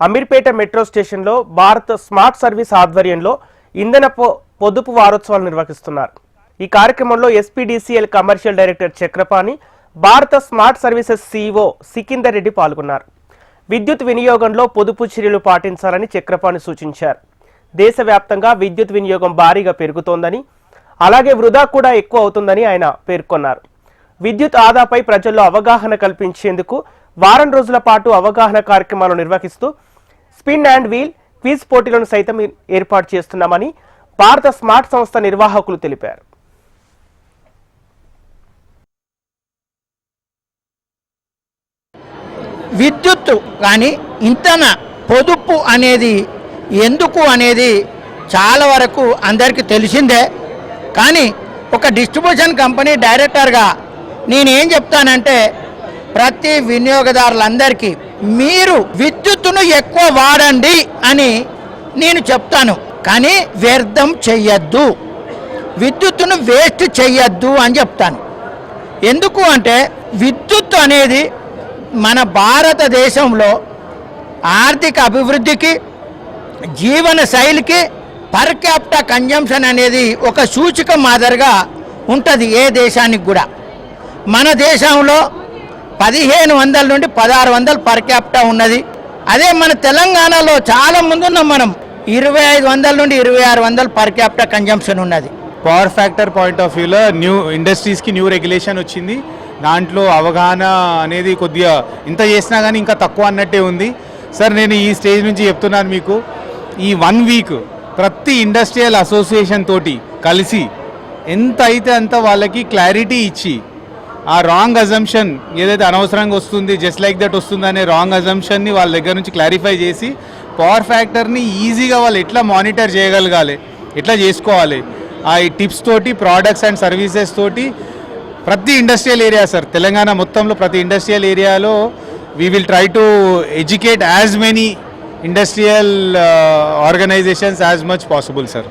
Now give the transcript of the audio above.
Ameerpet metro స్టేషన్లో Bharat smart service ఆధ్వర్యంలో ఇంధన పొదుపు వారోత్సవాలు నిర్వహిస్తున్నారు. ఈ కార్యక్రమంలో ఎస్పీడీసీఎల్ కమర్షియల్ డైరెక్టర్ చక్రపాణి, భారత smart services CEO Sikandar Reddy పాల్గొన్నారు. విద్యుత్ వినియోగంలో పొదుపు చర్యలు పాటించాలని చక్రపాణి సూచించారు. దేశవ్యాప్తంగా విద్యుత్ వినియోగం భారీగా పెరుగుతోందని, అలాగే వృధా కూడా ఎక్కువ అవుతుందని ఆయన పేర్కొన్నారు. విద్యుత్ ఆదాపై ప్రజల్లో అవగాహన కల్పించేందుకు వారం రోజుల పాటు అవగాహన కార్యక్రమాలు నిర్వహిస్తూ స్పిన్ అండ్ వీల్ క్విజ్ పోటీలను సైతం ఏర్పాటు చేస్తున్నామని భారత స్మార్ట్ సంస్థ నిర్వాహకులు తెలిపారు. విద్యుత్ కానీ ఇంధన పొదుపు అనేది ఎందుకు అనేది చాలా వరకు అందరికీ తెలిసిందే. కానీ ఒక డిస్ట్రిబ్యూషన్ కంపెనీ డైరెక్టర్గా నేనేం చెప్తానంటే, ప్రతి వినియోగదారులందరికీ మీరు విద్యుత్తును ఎక్కువ వాడండి అని నేను చెప్తాను. కానీ వ్యర్థం చెయ్యొద్దు, విద్యుత్తును వేస్ట్ చెయ్యొద్దు అని చెప్తాను. ఎందుకు అంటే విద్యుత్ అనేది మన భారతదేశంలో ఆర్థిక అభివృద్ధికి, జీవన శైలికి పర్ క్యాపిటా కన్జంప్షన్ అనేది ఒక సూచిక మాదిరిగా ఉంటుంది ఏ దేశానికి కూడా. మన దేశంలో 1500 నుండి 1600 పర్ క్యాపిటా ఉన్నది. అదే మన తెలంగాణలో చాలా ముందున్నాం మనం, 2500 నుండి 2600 పర్ క్యాపిటా కన్జంప్షన్ ఉన్నది. పవర్ ఫ్యాక్టర్ పాయింట్ ఆఫ్ వ్యూలో న్యూ ఇండస్ట్రీస్కి న్యూ రెగ్యులేషన్ వచ్చింది. దాంట్లో అవగాహన అనేది కొద్దిగా ఇంత చేసినా కానీ ఇంకా తక్కువ అన్నట్టే ఉంది. సార్, నేను ఈ స్టేజ్ నుంచి చెప్తున్నాను మీకు, ఈ 1 వీక్ ప్రతి ఇండస్ట్రియల్ అసోసియేషన్ తోటి కలిసి ఎంత అయితే అంత వాళ్ళకి క్లారిటీ ఇచ్చి, ఆ రాంగ్ అజంప్షన్ ఏదైతే అనవసరంగా వస్తుంది, జస్ట్ లైక్ దట్ వస్తుంది అనే రాంగ్ అజంప్షన్ని వాళ్ళ దగ్గర నుంచి క్లారిఫై చేసి పవర్ ఫ్యాక్టర్ని ఈజీగా వాళ్ళు ఎట్లా మానిటర్ చేయగలగాలి, ఎట్లా చేసుకోవాలి, ఆ టిప్స్ తోటి, ప్రోడక్ట్స్ అండ్ సర్వీసెస్ తోటి ప్రతి ఇండస్ట్రియల్ ఏరియా, సార్ తెలంగాణ మొత్తంలో ప్రతి ఇండస్ట్రియల్ ఏరియాలో we will try to educate as many industrial organisations as much possible, sir.